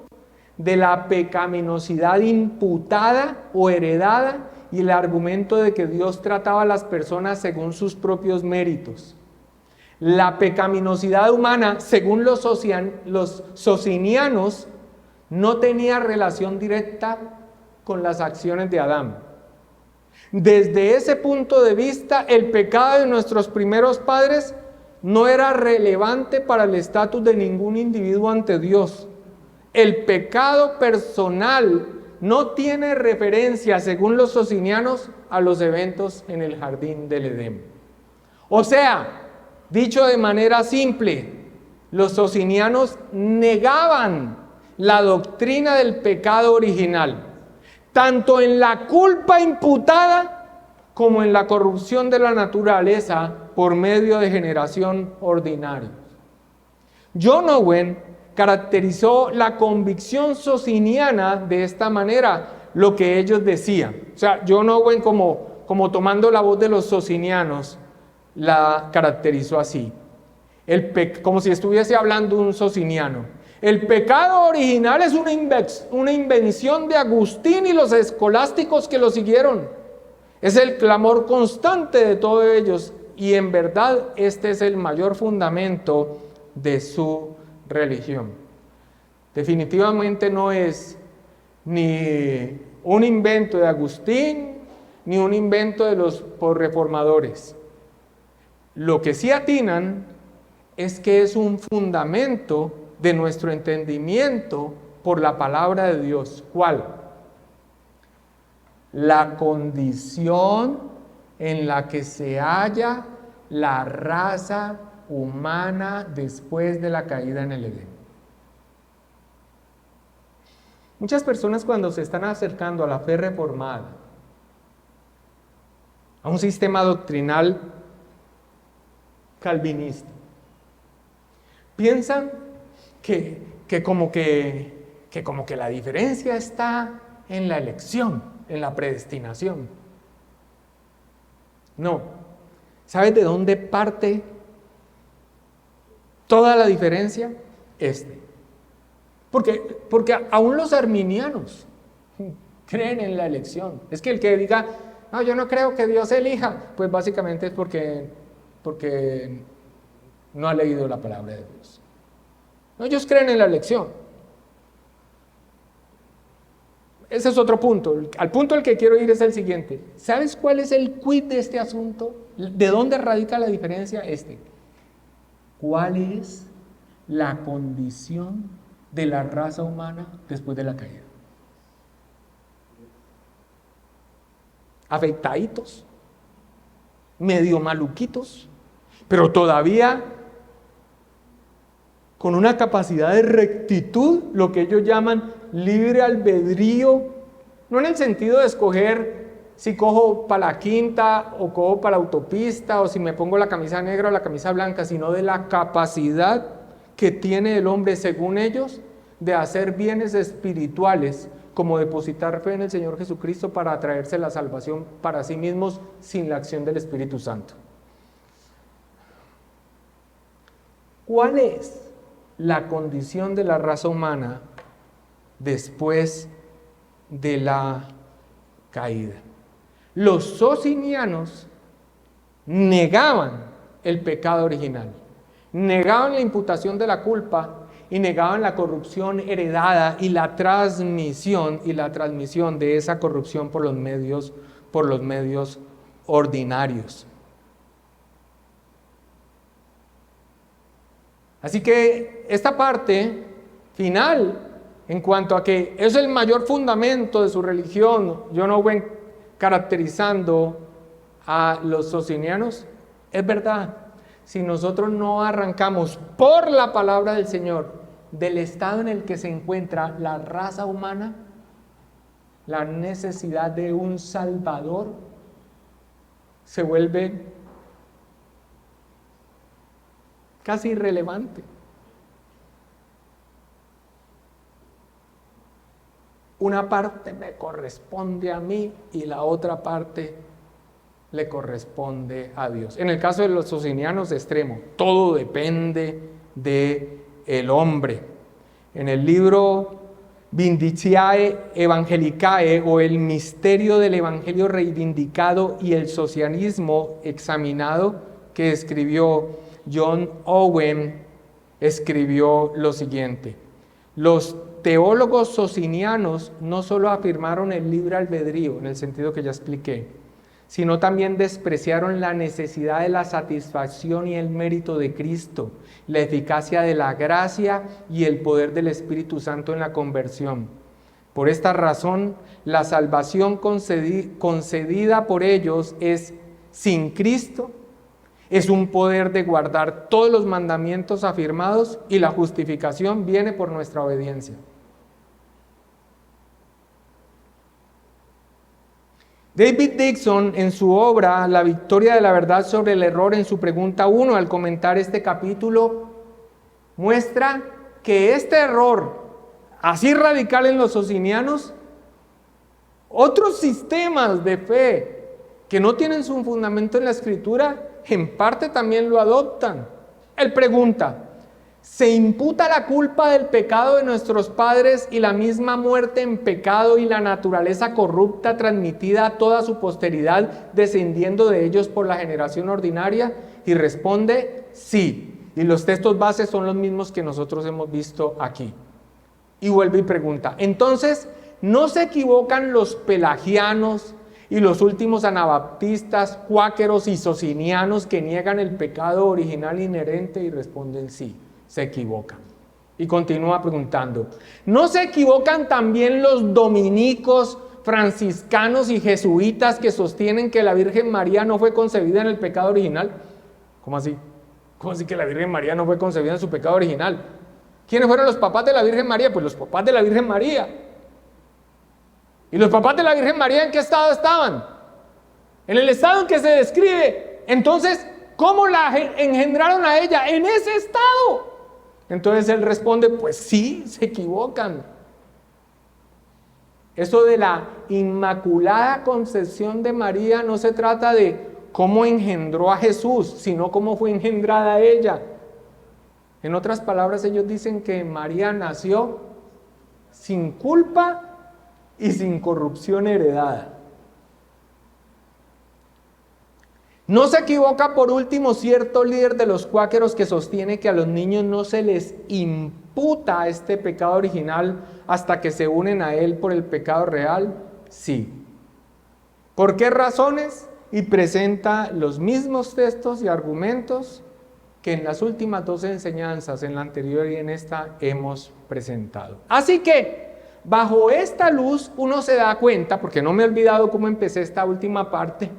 de la pecaminosidad imputada o heredada y el argumento de que Dios trataba a las personas según sus propios méritos. La pecaminosidad humana, según los socinianos, no tenía relación directa con las acciones de Adán. Desde ese punto de vista, el pecado de nuestros primeros padres no era relevante para el estatus de ningún individuo ante Dios. El pecado personal no tiene referencia, según los socinianos, a los eventos en el jardín del Edén. O sea, dicho de manera simple, los socinianos negaban la doctrina del pecado original, tanto en la culpa imputada como en la corrupción de la naturaleza por medio de generación ordinaria. John Owen caracterizó la convicción sociniana de esta manera, lo que ellos decían. O sea, John Owen, como tomando la voz de los socinianos, la caracterizó así, como si estuviese hablando un sociniano. El pecado original es una invención de Agustín y los escolásticos que lo siguieron. Es el clamor constante de todos ellos y en verdad este es el mayor fundamento de su religión. Definitivamente no es ni un invento de Agustín ni un invento de los reformadores. Lo que sí atinan es que es un fundamento de nuestro entendimiento por la palabra de Dios. ¿Cuál? La condición en la que se halla la raza humana después de la caída en el Edén. Muchas personas cuando se están acercando a la fe reformada, a un sistema doctrinal calvinista, piensan que como que la diferencia está en la elección, en la predestinación. No. ¿Sabes de dónde parte toda la diferencia? Porque aún los arminianos creen en la elección. Es que el que diga, no, yo no creo que Dios elija, pues básicamente es porque no ha leído la palabra de Dios. No, ellos creen en la elección. Ese es otro punto. Al punto al que quiero ir es el siguiente. ¿Sabes cuál es el quid de este asunto? ¿De dónde radica la diferencia? ¿Cuál es la condición de la raza humana después de la caída? Afeitaditos, medio maluquitos, pero todavía con una capacidad de rectitud, lo que ellos llaman libre albedrío, no en el sentido de escoger si cojo para la quinta o cojo para la autopista o si me pongo la camisa negra o la camisa blanca, sino de la capacidad que tiene el hombre, según ellos, de hacer bienes espirituales, como depositar fe en el Señor Jesucristo para atraerse la salvación para sí mismos sin la acción del Espíritu Santo. ¿Cuál es la condición de la raza humana después de la caída? Los socinianos negaban el pecado original, negaban la imputación de la culpa y negaban la corrupción heredada y la transmisión de esa corrupción por los medios ordinarios. Así que esta parte final, en cuanto a que es el mayor fundamento de su religión, John Owen caracterizando a los socinianos, es verdad. Si nosotros no arrancamos por la palabra del Señor del estado en el que se encuentra la raza humana, la necesidad de un Salvador se vuelve casi irrelevante. Una parte me corresponde a mí y la otra parte le corresponde a Dios. En el caso de los socinianos, extremo, todo depende del hombre. En el libro Vindiciae Evangelicae, o el misterio del evangelio reivindicado y el socialismo examinado, que escribió John Owen, escribió lo siguiente: los teólogos socinianos no solo afirmaron el libre albedrío, en el sentido que ya expliqué, sino también despreciaron la necesidad de la satisfacción y el mérito de Cristo, la eficacia de la gracia y el poder del Espíritu Santo en la conversión. Por esta razón, la salvación concedida por ellos es sin Cristo, es un poder de guardar todos los mandamientos afirmados, y la justificación viene por nuestra obediencia. David Dixon, en su obra La victoria de la verdad sobre el error, en su pregunta 1, al comentar este capítulo, muestra que este error así radical en los socinianos, otros sistemas de fe que no tienen su fundamento en la Escritura, en parte también lo adoptan. Él pregunta: ¿se imputa la culpa del pecado de nuestros padres y la misma muerte en pecado y la naturaleza corrupta transmitida a toda su posteridad, descendiendo de ellos por la generación ordinaria? Y responde: sí. Y los textos bases son los mismos que nosotros hemos visto aquí. Y vuelve y pregunta: entonces, ¿no se equivocan los pelagianos y los últimos anabaptistas, cuáqueros y socinianos que niegan el pecado original inherente? Y responden: sí, se equivocan. Y continúa preguntando: ¿no se equivocan también los dominicos, franciscanos y jesuitas que sostienen que la Virgen María no fue concebida en el pecado original? ¿Cómo así? ¿Cómo así que la Virgen María no fue concebida en su pecado original? ¿Quiénes fueron los papás de la Virgen María? Pues los papás de la Virgen María. ¿Y los papás de la Virgen María en qué estado estaban? En el estado en que se describe. Entonces, ¿cómo la engendraron a ella? En ese estado. Entonces él responde: pues sí, se equivocan. Eso de la Inmaculada Concepción de María no se trata de cómo engendró a Jesús, sino cómo fue engendrada ella. En otras palabras, ellos dicen que María nació sin culpa y sin corrupción heredada. No se equivoca, por último, cierto líder de los cuáqueros que sostiene que a los niños no se les imputa este pecado original hasta que se unen a él por el pecado real. Sí. ¿Por qué razones? Y presenta los mismos textos y argumentos que en las últimas dos enseñanzas, en la anterior y en esta, hemos presentado. Así que, bajo esta luz, uno se da cuenta, porque no me he olvidado cómo empecé esta última parte,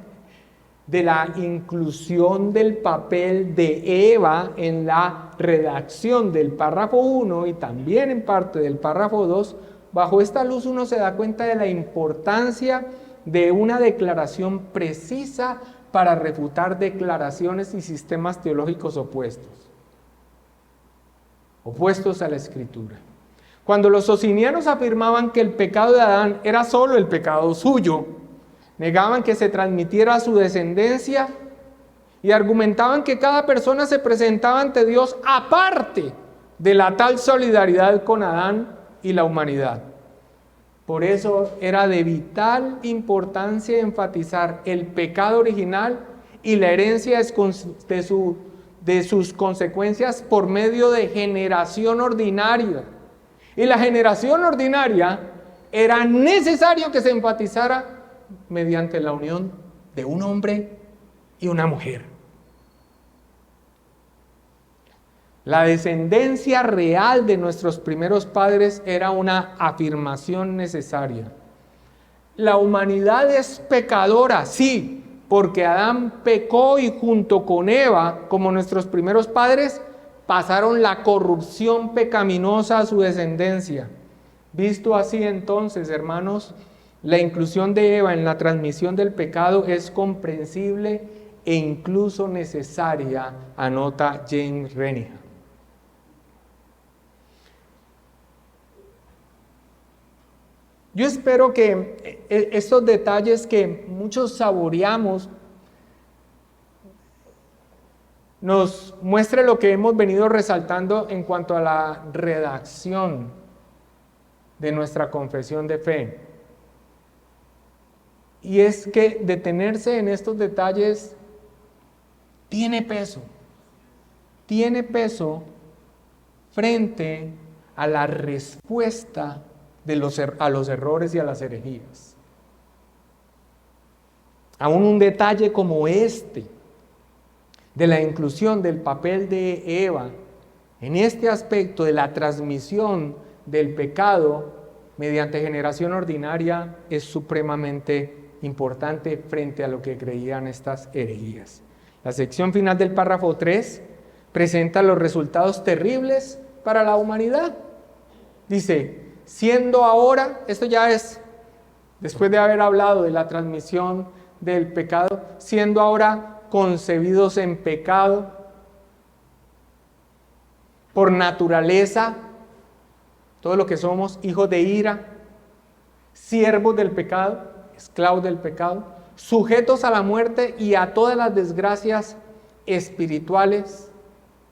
de la inclusión del papel de Eva en la redacción del párrafo 1 y también en parte del párrafo 2. Bajo esta luz uno se da cuenta de la importancia de una declaración precisa para refutar declaraciones y sistemas teológicos opuestos a la Escritura. Cuando los socinianos afirmaban que el pecado de Adán era solo el pecado suyo, negaban que se transmitiera a su descendencia y argumentaban que cada persona se presentaba ante Dios aparte de la tal solidaridad con Adán y la humanidad. Por eso era de vital importancia enfatizar el pecado original y la herencia de sus consecuencias por medio de generación ordinaria. Y la generación ordinaria era necesario que se enfatizara mediante la unión de un hombre y una mujer. La descendencia real de nuestros primeros padres era una afirmación necesaria. La humanidad es pecadora, sí, porque Adán pecó y junto con Eva, como nuestros primeros padres, pasaron la corrupción pecaminosa a su descendencia. Visto así entonces, hermanos, La inclusión de Eva en la transmisión del pecado es comprensible e incluso necesaria, anota James Renihan. Yo espero que estos detalles que muchos saboreamos nos muestre lo que hemos venido resaltando en cuanto a la redacción de nuestra confesión de fe. Y es que detenerse en estos detalles tiene peso frente a la respuesta a los errores y a las herejías. Aún un detalle como este, de la inclusión del papel de Eva en este aspecto de la transmisión del pecado mediante generación ordinaria, es supremamente importante frente a lo que creían estas herejías. La sección final del párrafo 3 presenta los resultados terribles para la humanidad. Dice, siendo ahora, esto ya es después de haber hablado de la transmisión del pecado, siendo ahora concebidos en pecado, por naturaleza, todo lo que somos, hijos de ira, siervos del pecado, esclavos del pecado, sujetos a la muerte y a todas las desgracias espirituales,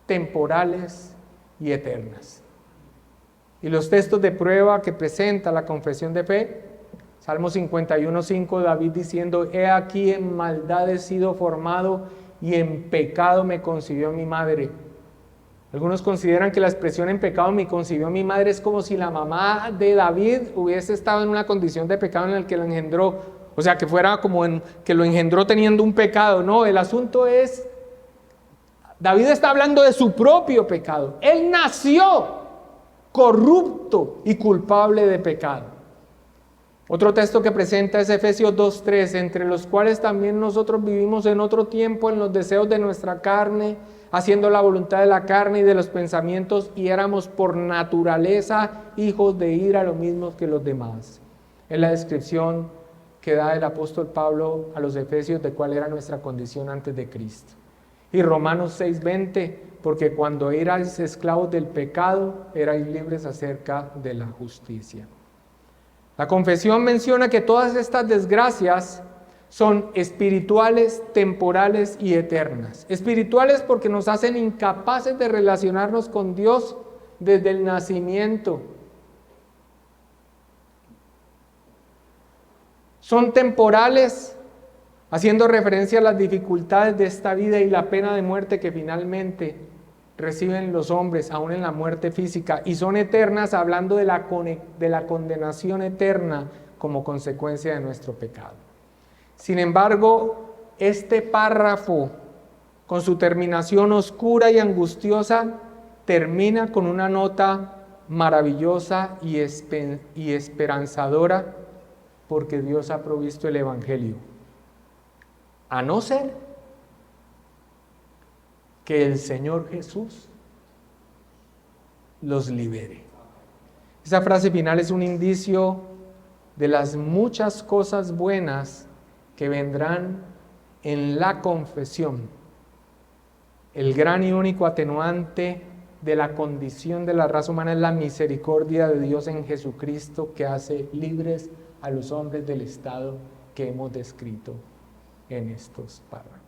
temporales y eternas. Y los textos de prueba que presenta la confesión de fe, Salmo 51:5, David diciendo, he aquí en maldad he sido formado y en pecado me concibió mi madre. Algunos consideran que la expresión en pecado me concibió mi madre es como si la mamá de David hubiese estado en una condición de pecado en la que lo engendró, o sea, que fuera como que lo engendró teniendo un pecado. No, el asunto es, David está hablando de su propio pecado. Él nació corrupto y culpable de pecado. Otro texto que presenta es Efesios 2:3, entre los cuales también nosotros vivimos en otro tiempo en los deseos de nuestra carne, haciendo la voluntad de la carne y de los pensamientos, y éramos por naturaleza hijos de ira, lo mismo que los demás. Es la descripción que da el apóstol Pablo a los Efesios de cuál era nuestra condición antes de Cristo. Y Romanos 6:20, porque cuando erais esclavos del pecado, erais libres acerca de la justicia. La confesión menciona que todas estas desgracias son espirituales, temporales y eternas. Espirituales porque nos hacen incapaces de relacionarnos con Dios desde el nacimiento. Son temporales, haciendo referencia a las dificultades de esta vida y la pena de muerte que finalmente reciben los hombres, aún en la muerte física, y son eternas, hablando de la condenación eterna como consecuencia de nuestro pecado. Sin embargo, este párrafo, con su terminación oscura y angustiosa, termina con una nota maravillosa y esperanzadora, porque Dios ha provisto el Evangelio. A no ser que el Señor Jesús los libere. Esa frase final es un indicio de las muchas cosas buenas que vendrán en la confesión. El gran y único atenuante de la condición de la raza humana es la misericordia de Dios en Jesucristo, que hace libres a los hombres del estado que hemos descrito en estos párrafos.